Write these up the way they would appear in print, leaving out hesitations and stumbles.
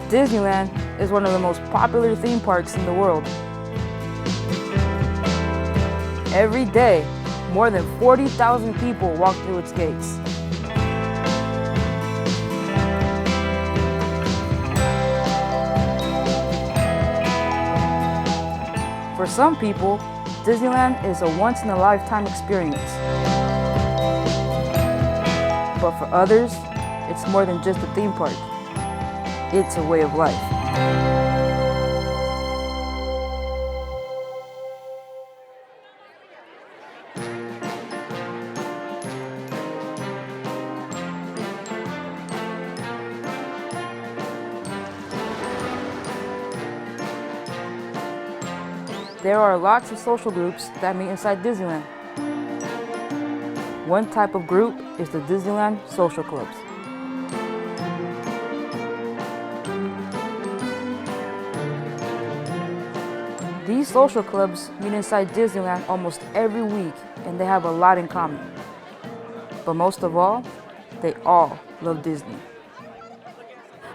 Disneyland is one of the most popular theme parks in the world. Every day, more than 40,000 people walk through its gates. For some people, Disneyland is a once-in-a-lifetime experience. But for others, it's more than just a theme park. It's a way of life. There are lots of social groups that meet inside Disneyland. One type of group is the Disneyland social clubs. These social clubs meet inside Disneyland almost every week, and they have a lot in common. But most of all, they all love Disney.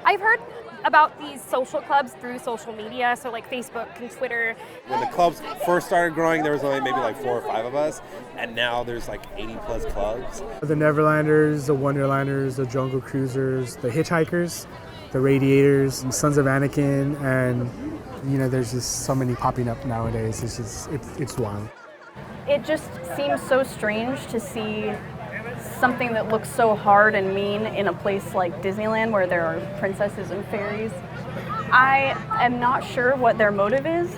I've heard about these social clubs through social media, so like Facebook and Twitter. When the clubs first started growing, there was only maybe like 4 or 5 of us, and now there's like 80 plus clubs. The Neverlanders, the Wonderlanders, the Jungle Cruisers, the Hitchhikers, the Radiators, and Sons of Anakin, and there's just so many popping up nowadays. It's wild. It just seems so strange to see something that looks so hard and mean in a place like Disneyland where there are princesses and fairies. I am not sure what their motive is.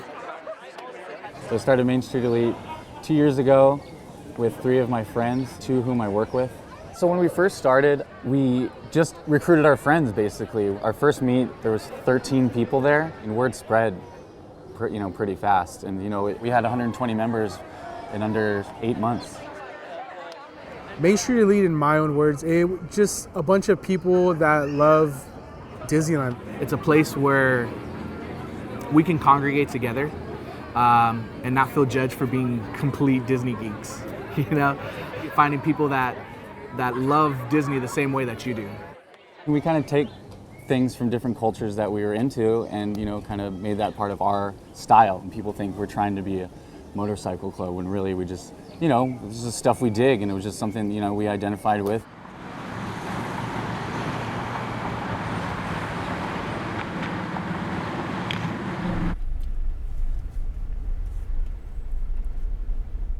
So I started Main Street Elite 2 years ago with 3 of my friends, 2 whom I work with. So when we first started, we just recruited our friends basically. Our first meet, there was 13 people there, and word spread pretty fast. And we had 120 members in under 8 months. Main Street Elite, in my own words, it just a bunch of people that love Disneyland. It's a place where we can congregate together and not feel judged for being complete Disney geeks. Finding people that love Disney the same way that you do. We kind of take things from different cultures that we were into and kind of made that part of our style. And people think we're trying to be a motorcycle club when really we just this is stuff we dig, and it was just something we identified with.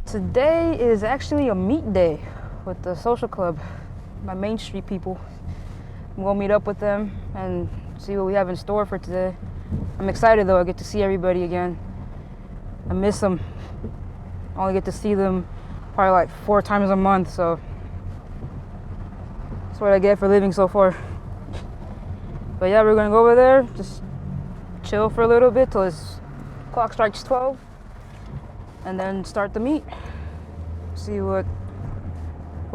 Today is actually a meet day with the social club, my Main Street people. I'm gonna meet up with them and see what we have in store for today. I'm excited though, I get to see everybody again. I miss them. I only get to see them probably like 4 times a month, so that's what I get for living so far. But yeah, we're gonna go over there, just chill for a little bit till his clock strikes 12, and then start the meet. See what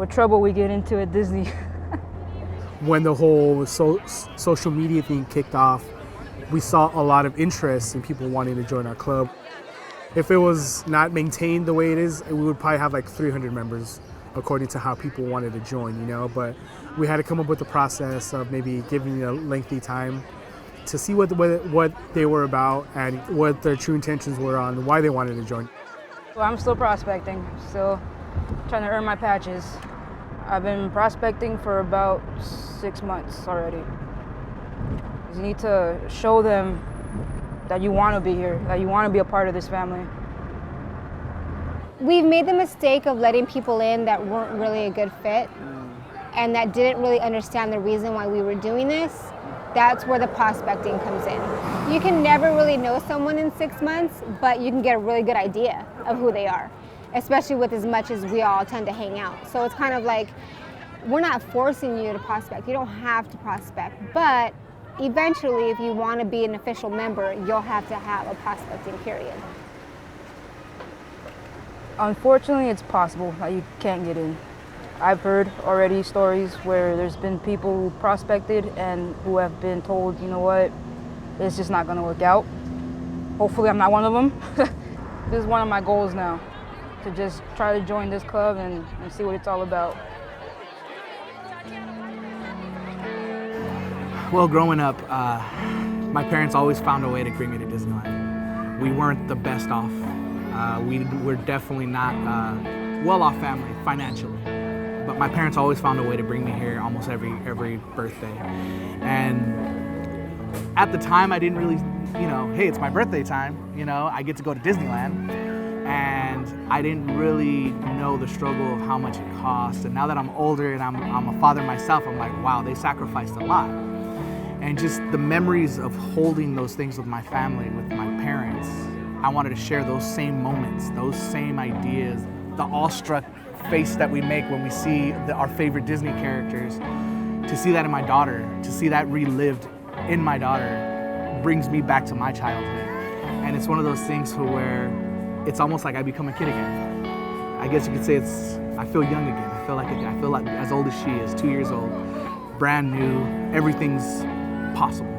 trouble we get into at Disney. When the whole social media thing kicked off, we saw a lot of interest in people wanting to join our club. If it was not maintained the way it is, we would probably have like 300 members according to how people wanted to join, but we had to come up with a process of maybe giving a lengthy time to see what they were about and what their true intentions were on why they wanted to join. Well, I'm still prospecting, still trying to earn my patches. I've been prospecting for about 6 months already. You need to show them that you want to be here, that you want to be a part of this family. We've made the mistake of letting people in that weren't really a good fit and that didn't really understand the reason why we were doing this. That's where the prospecting comes in. You can never really know someone in 6 months, but you can get a really good idea of who they are, especially with as much as we all tend to hang out. So it's kind of like, we're not forcing you to prospect. You don't have to prospect, but eventually, if you want to be an official member, you'll have to have a prospecting period. Unfortunately, it's possible that you can't get in. I've heard already stories where there's been people who prospected and who have been told, you know what, it's just not going to work out. Hopefully I'm not one of them. This is one of my goals now, to just try to join this club and see what it's all about. Well, growing up, My parents always found a way to bring me to Disneyland. We weren't the best off. We were definitely not a well-off family financially. But my parents always found a way to bring me here almost every birthday. And at the time, I didn't really, hey, it's my birthday time, I get to go to Disneyland. And I didn't really know the struggle of how much it cost. And now that I'm older and I'm a father myself, I'm like, wow, they sacrificed a lot. And just the memories of holding those things with my family, with my parents, I wanted to share those same moments, those same ideas, the awestruck face that we make when we see our favorite Disney characters. To see that in my daughter, to see that relived in my daughter, brings me back to my childhood. And it's one of those things where it's almost like I become a kid again. I guess you could say I feel young again. I feel like as old as she is, 2 years old, brand new, everything's possible.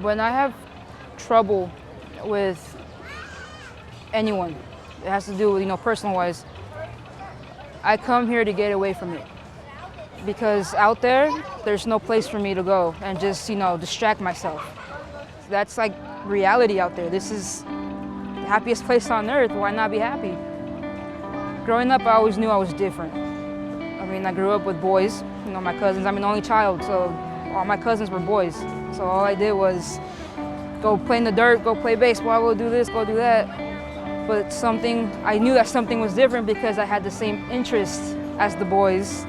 When I have trouble with anyone, it has to do with, personal-wise, I come here to get away from it. Because out there's no place for me to go and just, distract myself. That's like reality out there. This is the happiest place on earth. Why not be happy? Growing up, I always knew I was different. I grew up with boys, my cousins. I'm an only child, so all my cousins were boys. So all I did was go play in the dirt, go play baseball, go do this, go do that. But I knew that something was different because I had the same interests as the boys.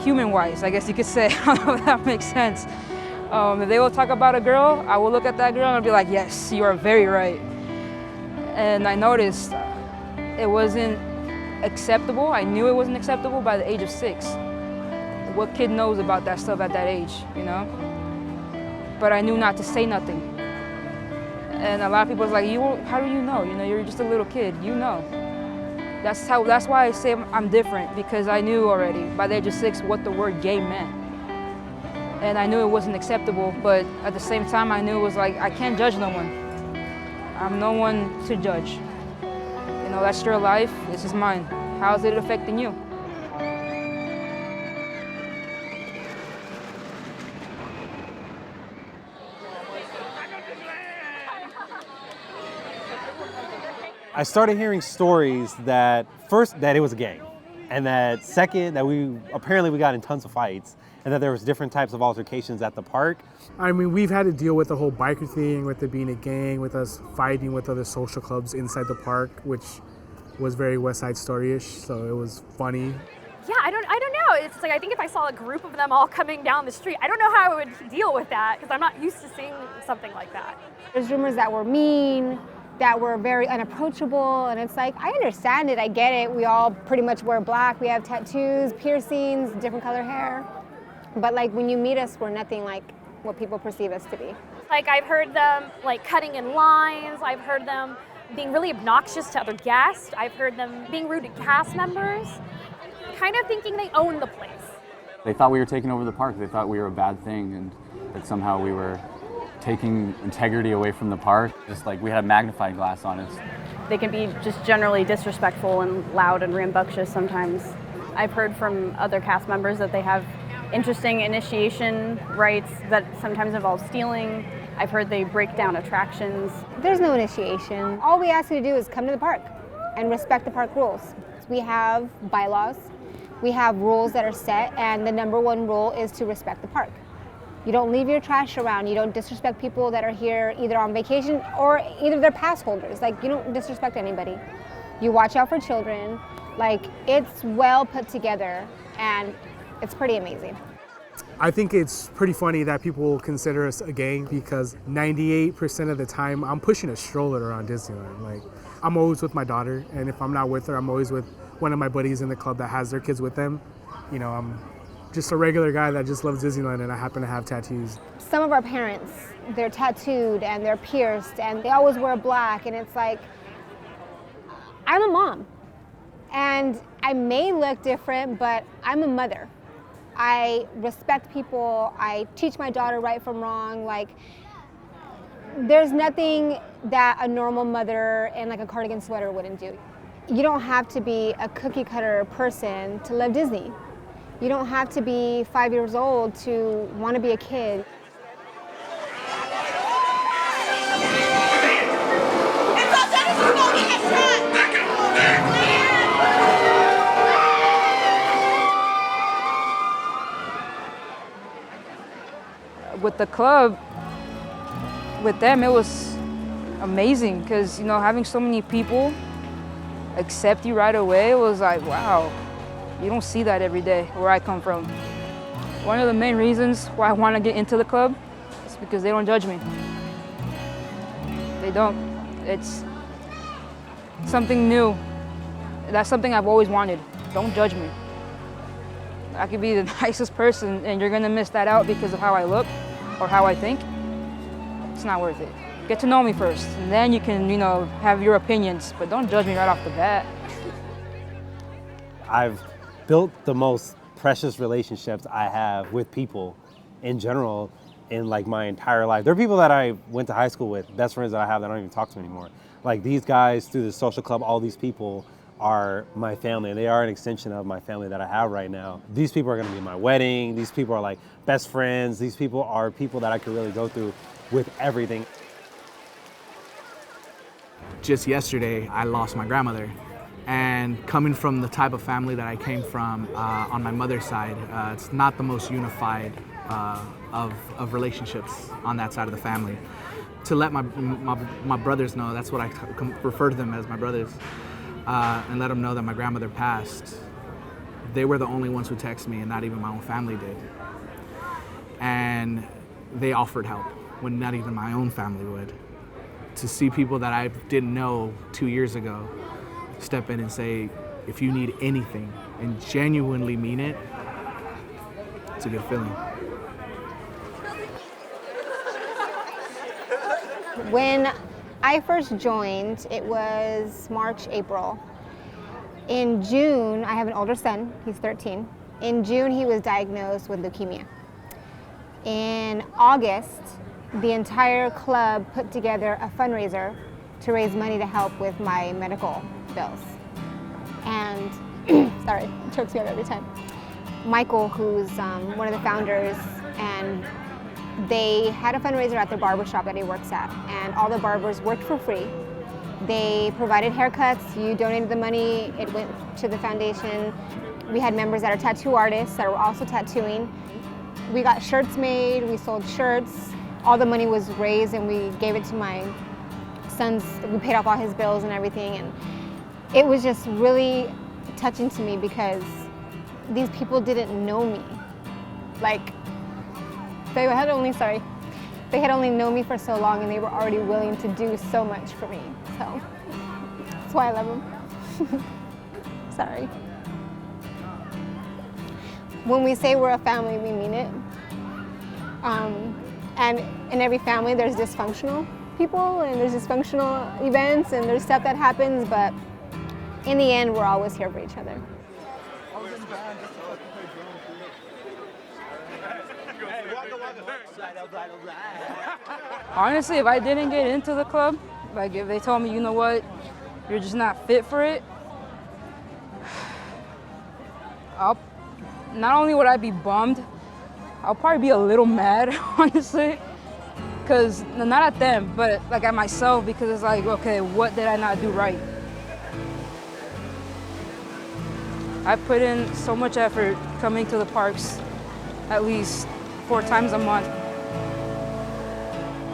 Human-wise, I guess you could say. I don't know if that makes sense. If they will talk about a girl, I will look at that girl and I'll be like, yes, you are very right. And I noticed it wasn't acceptable. I knew it wasn't acceptable by the age of 6. What kid knows about that stuff at that age, But I knew not to say nothing. And a lot of people was like, how do you know? You're just a little kid, That's why I say I'm different, because I knew already by the age of 6 what the word gay meant. And I knew it wasn't acceptable, but at the same time I knew it was like, I can't judge no one. I'm no one to judge. That's your life, this is mine. How is it affecting you? I started hearing stories that first that it was a gang, and that second that we got in tons of fights, and that there was different types of altercations at the park. We've had to deal with the whole biker thing, with it being a gang, with us fighting with other social clubs inside the park, which was very West Side Story-ish, so it was funny. Yeah, I don't know. It's like, I think if I saw a group of them all coming down the street, I don't know how I would deal with that, because I'm not used to seeing something like that. There's rumors that we're mean, that were very unapproachable, and it's like, I understand it, I get it. We all pretty much wear black, we have tattoos, piercings, different color hair. But when you meet us, we're nothing like what people perceive us to be. I've heard them cutting in lines, I've heard them being really obnoxious to other guests, I've heard them being rude to cast members, kind of thinking they own the place. They thought we were taking over the park, they thought we were a bad thing, and that somehow we were taking integrity away from the park, just like we had a magnifying glass on it. They can be just generally disrespectful and loud and rambunctious sometimes. I've heard from other cast members that they have interesting initiation rites that sometimes involve stealing. I've heard they break down attractions. There's no initiation. All we ask you to do is come to the park and respect the park rules. We have bylaws, we have rules that are set, and the number one rule is to respect the park. You don't leave your trash around. You don't disrespect people that are here either on vacation or either they're pass holders. You don't disrespect anybody. You watch out for children. It's well put together, and it's pretty amazing. I think it's pretty funny that people consider us a gang, because 98% of the time I'm pushing a stroller around Disneyland. I'm always with my daughter, and if I'm not with her, I'm always with one of my buddies in the club that has their kids with them. I'm just a regular guy that just loves Disneyland, and I happen to have tattoos. Some of our parents, they're tattooed and they're pierced and they always wear black, and it's like, I'm a mom and I may look different, but I'm a mother. I respect people, I teach my daughter right from wrong. There's nothing that a normal mother in a cardigan sweater wouldn't do. you don't have to be a cookie cutter person to love Disney. You don't have to be 5 years old to want to be a kid. With the club, with them, it was amazing because, you know, having so many people accept you right away, it was like, wow, you don't see that every day where I come from. One of the main reasons why I want to get into the club is because they don't judge me. They don't. It's something new. That's something I've always wanted. Don't judge me. I could be the nicest person and you're gonna miss that out because of how I look or how I think. It's not worth it. Get to know me first, and then you can, you know, have your opinions, but don't judge me right off the bat. I've built the most precious relationships I have with people in general in like my entire life. There are people that I went to high school with, best friends that I have that I don't even talk to anymore. Like these guys through the social club, all these people are my family, and they are an extension of my family that I have right now. These people are gonna be my wedding. These people are like best friends. These people are people that I could really go through with everything. Just yesterday, I lost my grandmother. And coming from the type of family that I came from on my mother's side, it's not the most unified of relationships on that side of the family. To let my brothers know, that's what I refer to them as, my brothers, and let them know that my grandmother passed. They were the only ones who texted me, and not even my own family did. And they offered help when not even my own family would. To see people that I didn't know 2 years ago step in and say, if you need anything, and genuinely mean it, it's a good feeling. When I first joined, it was March, April. In June, I have an older son, he's 13. In June, he was diagnosed with leukemia. In August, the entire club put together a fundraiser to raise money to help with my medical bills. And, sorry, it chokes me up every time. Michael, who's one of the founders, and they had a fundraiser at their barber shop that he works at, and all the barbers worked for free. They provided haircuts, you donated the money, it went to the foundation. We had members that are tattoo artists that were also tattooing. We got shirts made, we sold shirts. All the money was raised and we gave it to my son's, we paid off all his bills and everything. And it was just really touching to me because these people didn't know me. Like, they had only known me for so long and they were already willing to do so much for me. So that's why I love them. Sorry. When we say we're a family, we mean it. And in every family, there's dysfunctional people and there's dysfunctional events and there's stuff that happens, but in the end, we're always here for each other. Honestly, if I didn't get into the club, like if they told me, you know what, you're just not fit for it, not only would I be bummed, I'll probably be a little mad, honestly, because not at them, but like at myself, because it's like, okay, what did I not do right? I put in so much effort coming to the parks at least 4 times a month.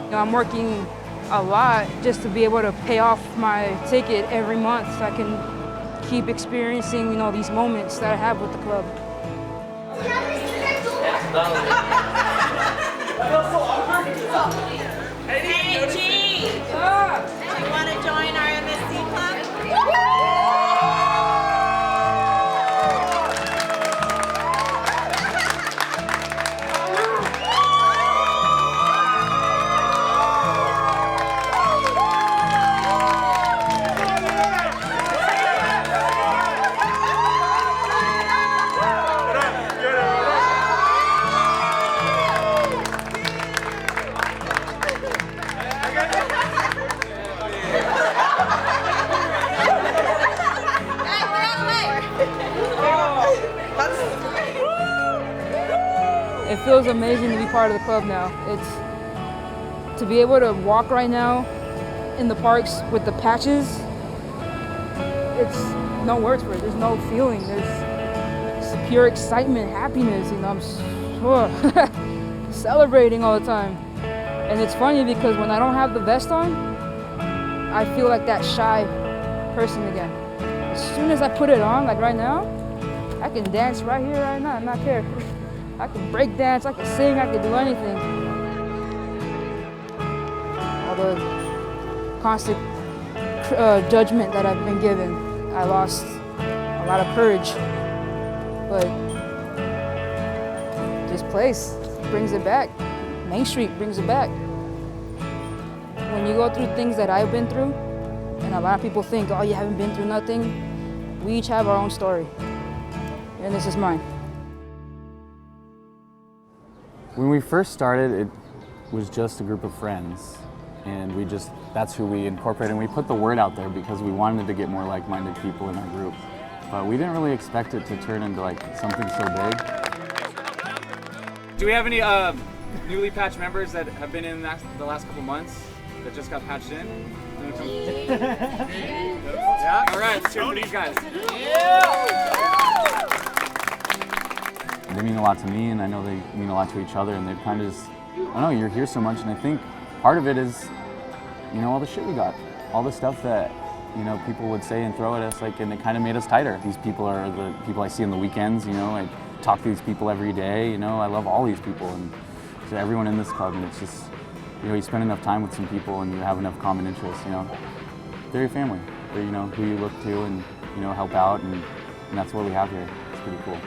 You know, I'm working a lot just to be able to pay off my ticket every month so I can keep experiencing, you know, these moments that I have with the club. Hey, G! Do you want to join our MSC club? feels amazing to be part of the club now. It's to be able to walk right now in the parks with the patches. It's no words for it. There's no feeling. It's pure excitement, happiness. You know, I'm celebrating all the time. And it's funny because when I don't have the vest on, I feel like that shy person again. As soon as I put it on, like right now, I can dance right here, right now, and not care. I can break dance, I can sing, I can do anything. All the constant judgment that I've been given, I lost a lot of courage. But this place brings it back. Main Street brings it back. When you go through things that I've been through, and a lot of people think, oh, you haven't been through nothing, we each have our own story. And this is mine. When we first started, it was just a group of friends. And that's who we incorporated. And we put the word out there because we wanted to get more like-minded people in our group. But we didn't really expect it to turn into like something so big. Do we have any newly patched members that have been in the last couple months that just got patched in? Yeah? All right, let's hear from these guys. They mean a lot to me, and I know they mean a lot to each other, and they've kind of just, I don't know, you're here so much, and I think part of it is, you know, all the shit we got, all the stuff that, you know, people would say and throw at us, like, and it kind of made us tighter. These people are the people I see on the weekends, you know, I talk to these people every day, you know, I love all these people, and to everyone in this club, and it's just, you know, you spend enough time with some people and you have enough common interests, you know, they're your family. They're, you know, who you look to and, you know, help out, and that's what we have here. It's pretty cool.